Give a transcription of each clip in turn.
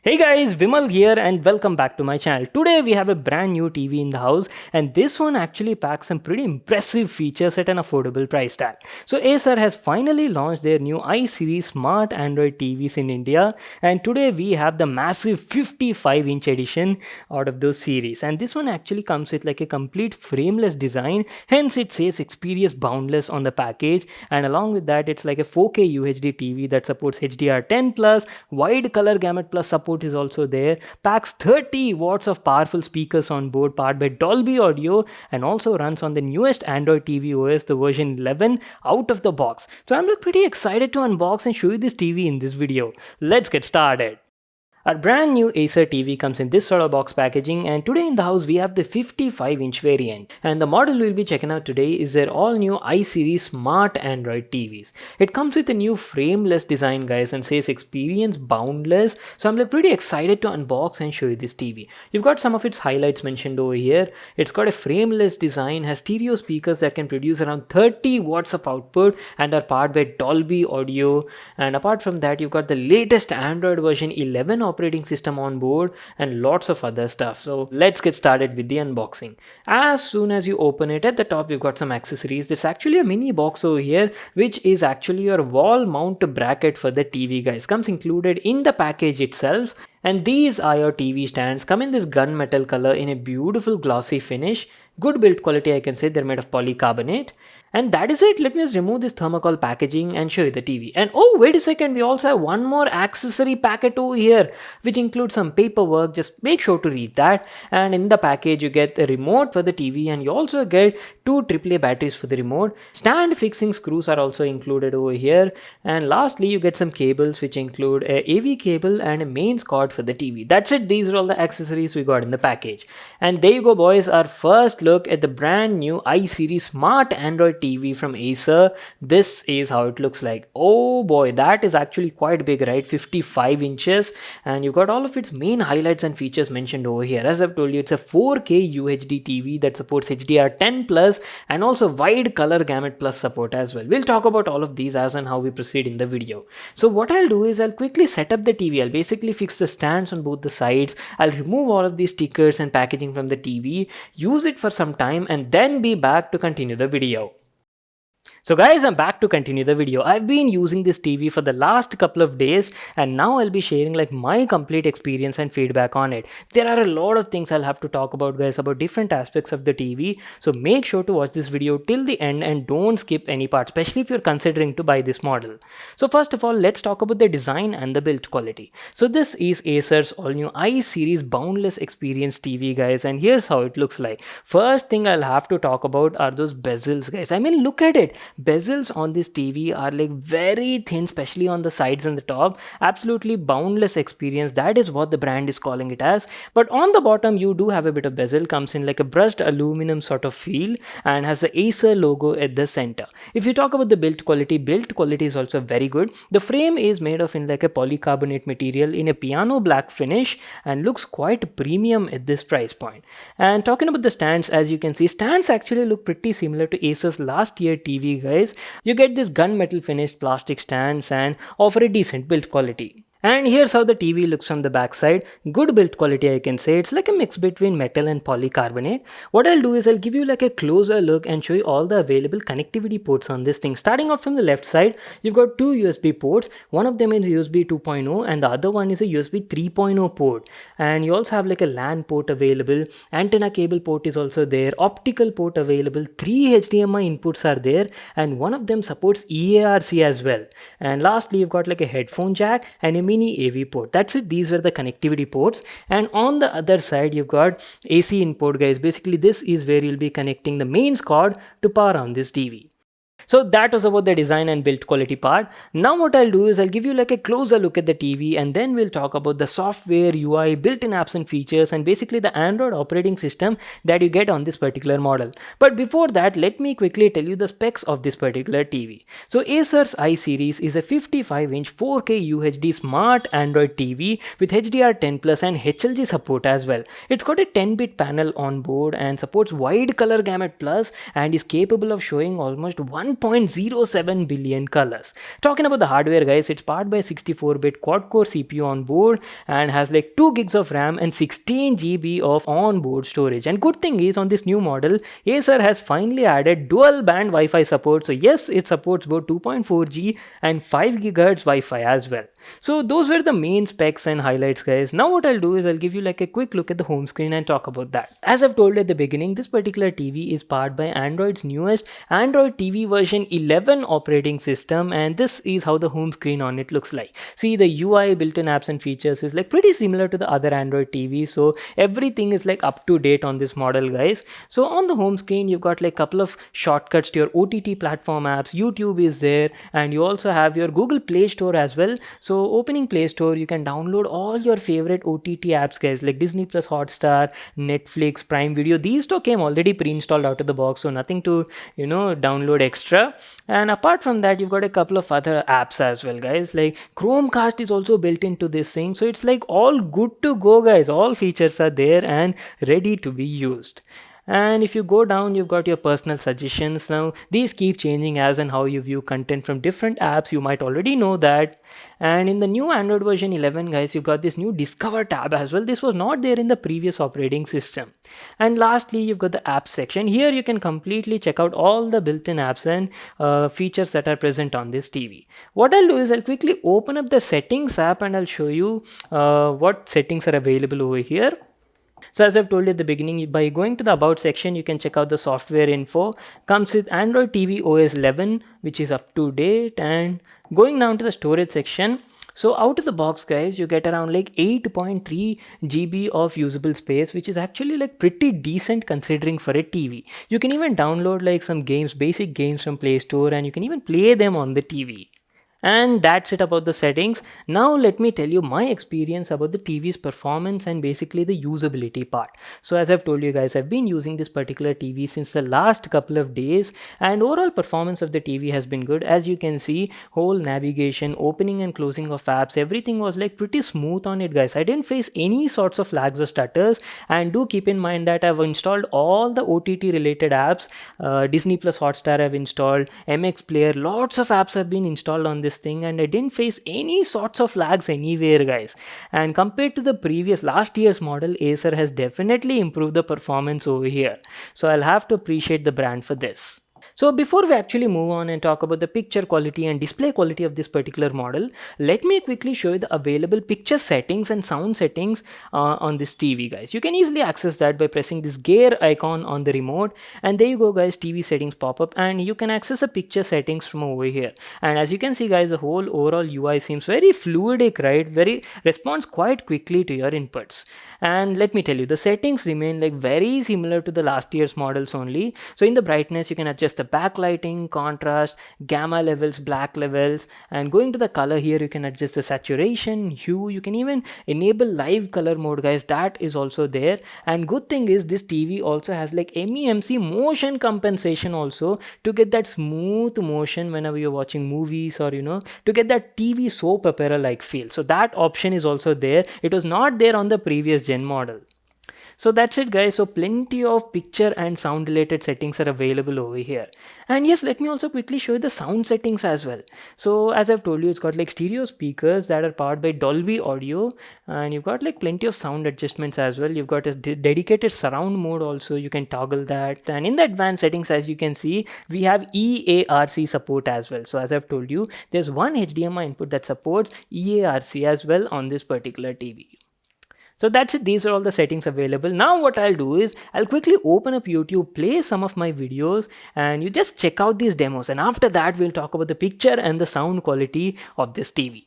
Hey guys, Vimal here and welcome back to my channel. Today we have a brand new TV in the house and this one actually packs some pretty impressive features at an affordable price tag. So Acer has finally launched their new I series smart Android TVs in India and today we have the massive 55-inch edition out of those series, and this one actually comes with like a complete frameless design, hence it says experience boundless on the package, and along with that it's like a 4K UHD TV that supports HDR 10 plus, wide color gamut plus support is also there, packs 30 watts of powerful speakers on board powered by Dolby Audio, and also runs on the newest Android TV OS, the version 11 out of the box. So I'm pretty excited to unbox and show you this TV in this video. Let's get started. Our brand new Acer TV comes in this sort of box packaging, and today in the house we have the 55-inch variant, and the model we'll be checking out today is their all new I series smart Android TVs. It comes with a new frameless design guys and says experience boundless, so I'm pretty excited to unbox and show you this TV. You've got some of its highlights mentioned over here. It's got a frameless design, has stereo speakers that can produce around 30 watts of output and are powered by Dolby Audio, and apart from that you've got the latest Android version 11 operating system on board and lots of other stuff. So let's get started with the unboxing. As soon as you open it, at the top you've got some accessories. There's actually a mini box over here which is actually your wall mount bracket for the TV guys. Comes included in the package itself, and these are your TV stands. Come in this gunmetal color in a beautiful glossy finish. Good build quality, I can say. They're made of polycarbonate. And that is it. Let me just remove this thermocol packaging and show you the TV. And oh, wait a second, we also have one more accessory packet over here which includes some paperwork. Just make sure to read that. And in the package you get a remote for the TV, and you also get two AAA batteries for the remote. Stand fixing screws are also included over here. And lastly you get some cables which include a AV cable and a mains cord for the TV. That's it. These are all the accessories we got in the package. And there you go boys, our first look at the brand new I series smart Android TV from Acer. This is how it looks like. Oh boy, that is actually quite big, right? 55 inches, and you've got all of its main highlights and features mentioned over here. As I've told you, it's a 4K UHD TV that supports HDR 10 plus and also wide color gamut plus support as well. We'll talk about all of these as and how we proceed in the video. So what I'll do is I'll quickly set up the TV. I'll basically fix the stands on both the sides. I'll remove all of these stickers and packaging from the TV, use it for some time, and then be back to continue the video. So guys, I'm back to continue the video. I've been using this TV for the last couple of days, and now I'll be sharing like my complete experience and feedback on it. There are a lot of things I'll have to talk about guys, about different aspects of the TV. So make sure to watch this video till the end and don't skip any part, especially if you're considering to buy this model. So first of all, let's talk about the design and the build quality. So this is Acer's all new I series boundless experience TV guys, and here's how it looks like. First thing I'll have to talk about are those bezels guys. I mean, look at it. Bezels on this TV are like very thin, especially on the sides and the top. Absolutely boundless experience. That is what the brand is calling it as. But on the bottom, you do have a bit of bezel. Comes in like a brushed aluminum sort of feel and has the Acer logo at the center. If you talk about the build quality is also very good. The frame is made of in like a polycarbonate material in a piano black finish and looks quite premium at this price point. And talking about the stands, as you can see, stands actually look pretty similar to Acer's last year TV guys. You get this gunmetal finished plastic stands and offer a decent build quality. And here's how the TV looks from the backside. Good build quality, I can say. It's like a mix between metal and polycarbonate. What I'll do is I'll give you like a closer look and show you all the available connectivity ports on this thing. Starting off from the left side, you've got two USB ports. One of them is USB 2.0 and the other one is a USB 3.0 port. And you also have like a LAN port available. Antenna cable port is also there. Optical port available. 3 HDMI inputs are there, and one of them supports EARC as well. And lastly, you've got like a headphone jack and a mini AV port. That's it. These are the connectivity ports. And on the other side you've got AC input guys. Basically this is where you'll be connecting the mains cord to power on this TV. So that was about the design and build quality part. Now what I'll do is I'll give you like a closer look at the TV, and then we'll talk about the software, UI, built-in apps and features, and basically the Android operating system that you get on this particular model. But before that, let me quickly tell you the specs of this particular TV. So Acer's I series is a 55-inch 4K UHD smart Android TV with HDR 10 plus and HLG support as well. It's got a 10-bit panel on board and supports wide color gamut plus and is capable of showing almost 1 1.07 billion colors. Talking about the hardware, guys, it's powered by 64-bit quad-core CPU on board and has like 2 gigs of RAM and 16 GB of on-board storage. And good thing is, on this new model, Acer has finally added dual band Wi-Fi support. So yes, it supports both 2.4G and 5 GHz Wi-Fi as well. So those were the main specs and highlights, guys. Now what I'll do is I'll give you like a quick look at the home screen and talk about that. As I've told you at the beginning, this particular TV is powered by Android's newest Android TV version 11 operating system, and this is how the home screen on it looks like. See, the UI, built-in apps and features is like pretty similar to the other Android TV, so everything is like up to date on this model, guys. So on the home screen, you've got like a couple of shortcuts to your OTT platform apps. YouTube is there, and you also have your Google Play Store as well. So opening Play Store, you can download all your favorite OTT apps, guys, like Disney Plus, Hotstar, Netflix, Prime Video. These two came already pre-installed out of the box, so nothing to download extra. And apart from that, you've got a couple of other apps as well, guys, like Chromecast is also built into this thing. So it's like all good to go, guys. All features are there and ready to be used. And if you go down, you've got your personal suggestions. Now these keep changing as and how you view content from different apps. You might already know that. And in the new Android version 11, guys, you've got this new Discover tab as well. This was not there in the previous operating system. And lastly, you've got the apps section. Here you can completely check out all the built-in apps and features that are present on this TV. What I'll do is I'll quickly open up the settings app and I'll show you what settings are available over here. So as I've told you at the beginning, by going to the about section, you can check out the software info. Comes with Android TV OS 11, which is up to date. And going down to the storage section, so out of the box, guys, you get around like 8.3 GB of usable space, which is actually like pretty decent considering for a TV. You can even download like some games, basic games from Play Store, and you can even play them on the TV. And that's it about the settings. Now let me tell you my experience about the TV's performance and basically the usability part. So as I've told you guys, I've been using this particular TV since the last couple of days, and overall performance of the TV has been good. As you can see, whole navigation, opening and closing of apps, everything was like pretty smooth on it, guys. I didn't face any sorts of lags or stutters. And do keep in mind that I've installed all the OTT related apps. Disney Plus, Hotstar I've installed, MX Player, lots of apps have been installed on this thing, and I didn't face any sorts of lags anywhere, guys. And compared to the previous last year's model, Acer has definitely improved the performance over here. So I'll have to appreciate the brand for this. So before we actually move on and talk about the picture quality and display quality of this particular model, let me quickly show you the available picture settings and sound settings on this TV, guys. You can easily access that by pressing this gear icon on the remote, and there you go, guys. TV settings pop up and you can access the picture settings from over here. And as you can see, guys, the whole overall UI seems very fluidic, right? Responds quite quickly to your inputs. And let me tell you, the settings remain like very similar to the last year's models only. So in the brightness, you can adjust the backlighting, contrast, gamma levels, black levels, and going to the color here, you can adjust the saturation, hue. You can even enable live color mode, guys. That is also there. And good thing is this TV also has like MEMC motion compensation also to get that smooth motion whenever you're watching movies, or to get that TV soap opera like feel. So that option is also there. It was not there on the previous gen model. So that's it, guys. So plenty of picture and sound related settings are available over here. And yes, let me also quickly show you the sound settings as well. So as I've told you, it's got like stereo speakers that are powered by Dolby Audio, and you've got like plenty of sound adjustments as well. You've got a dedicated surround mode also. You can toggle that. And in the advanced settings, as you can see, we have EARC support as well. So as I've told you, there's one HDMI input that supports EARC as well on this particular TV. So that's it. These are all the settings available. Now what I'll do is I'll quickly open up YouTube, play some of my videos, and you just check out these demos. And after that, we'll talk about the picture and the sound quality of this TV.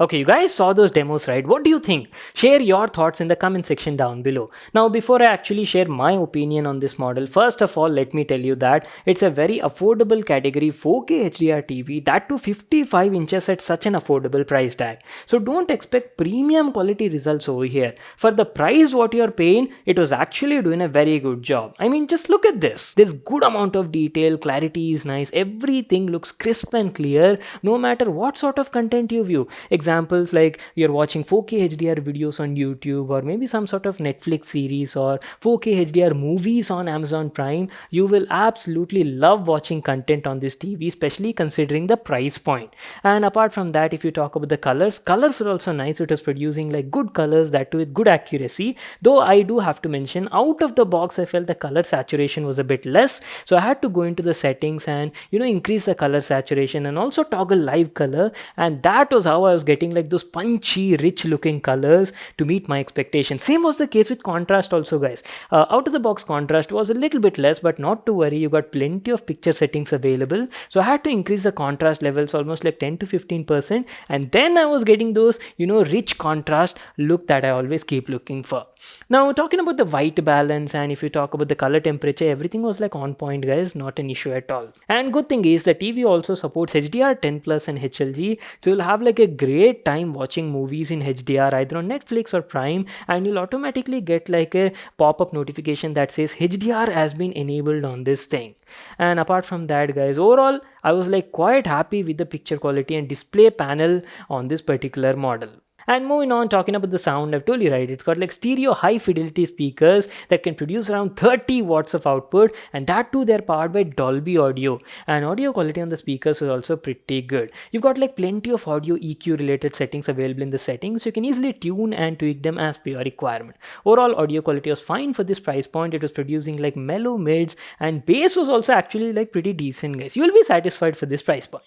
Okay, you guys saw those demos, right? What do you think? Share your thoughts in the comment section down below. Now, before I actually share my opinion on this model, first of all, let me tell you that it's a very affordable category 4K HDR TV, that too 55 inches at such an affordable price tag. So don't expect premium quality results over here. For the price what you're paying, it was actually doing a very good job. I mean, just look at this. There's good amount of detail, clarity is nice, everything looks crisp and clear no matter what sort of content you view. Examples like you're watching 4K HDR videos on YouTube, or maybe some sort of Netflix series, or 4K HDR movies on Amazon Prime, you will absolutely love watching content on this TV, especially considering the price point. And apart from that, if you talk about the colors were also nice. It was producing like good colors, that too with good accuracy. Though I do have to mention, out of the box I felt the color saturation was a bit less, so I had to go into the settings and increase the color saturation and also toggle live color, and that was how I was getting like those punchy rich looking colors to meet my expectations. Same was the case with contrast also, guys. Out of the box contrast was a little bit less, but not to worry, you got plenty of picture settings available. So I had to increase the contrast levels almost like 10 to 15%, and then I was getting those rich contrast look that I always keep looking for. Now, talking about the white balance, and if you talk about the color temperature, everything was like on point, guys, not an issue at all. And good thing is the TV also supports HDR10 plus and HLG, so you'll have like a great time watching movies in HDR either on Netflix or Prime, and you'll automatically get like a pop-up notification that says HDR has been enabled on this thing. And apart from that, guys, overall I was like quite happy with the picture quality and display panel on this particular model. And moving on, talking about the sound, I've told you, right, it's got like stereo high fidelity speakers that can produce around 30 watts of output, and that too they're powered by Dolby Audio, and audio quality on the speakers is also pretty good. You've got like plenty of audio EQ related settings available in the settings, so you can easily tune and tweak them as per your requirement. Overall audio quality was fine for this price point. It was producing like mellow mids, and bass was also actually like pretty decent, guys. You will be satisfied for this price point.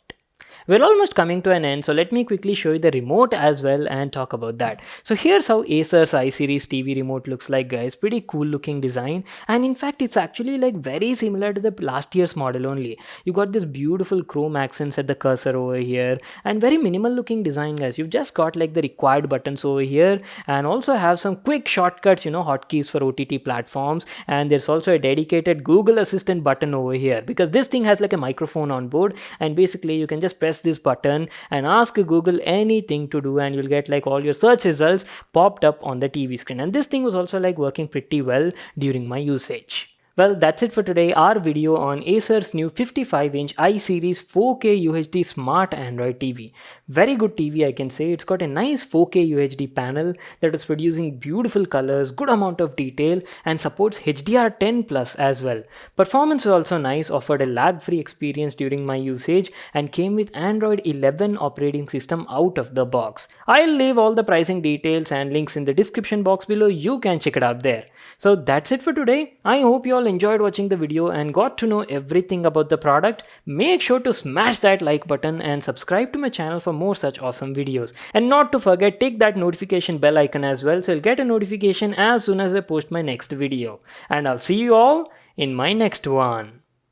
We're almost coming to an end, so let me quickly show you the remote as well and talk about that. So here's how Acer's iSeries TV remote looks like, guys. Pretty cool looking design, and in fact it's actually like very similar to the last year's model only. You got this beautiful chrome accents at the cursor over here, and very minimal looking design, guys. You've just got like the required buttons over here, and also have some quick shortcuts, hotkeys for OTT platforms, and there's also a dedicated Google Assistant button over here, because this thing has like a microphone on board, and basically you can just press this button and ask Google anything to do, and you'll get like all your search results popped up on the TV screen. And this thing was also like working pretty well during my usage. Well, that's it for today, our video on Acer's new 55-inch iSeries 4K UHD Smart Android TV. Very good TV, I can say. It's got a nice 4K UHD panel that is producing beautiful colors, good amount of detail, and supports HDR10 Plus as well. Performance was also nice, offered a lag-free experience during my usage, and came with Android 11 operating system out of the box. I'll leave all the pricing details and links in the description box below. You can check it out there. So that's it for today. I hope you all enjoyed watching the video and got to know everything about the product. Make sure to smash that like button and subscribe to my channel for more such awesome videos. And not to forget, tick that notification bell icon as well, so you'll get a notification as soon as I post my next video. And I'll see you all in my next one.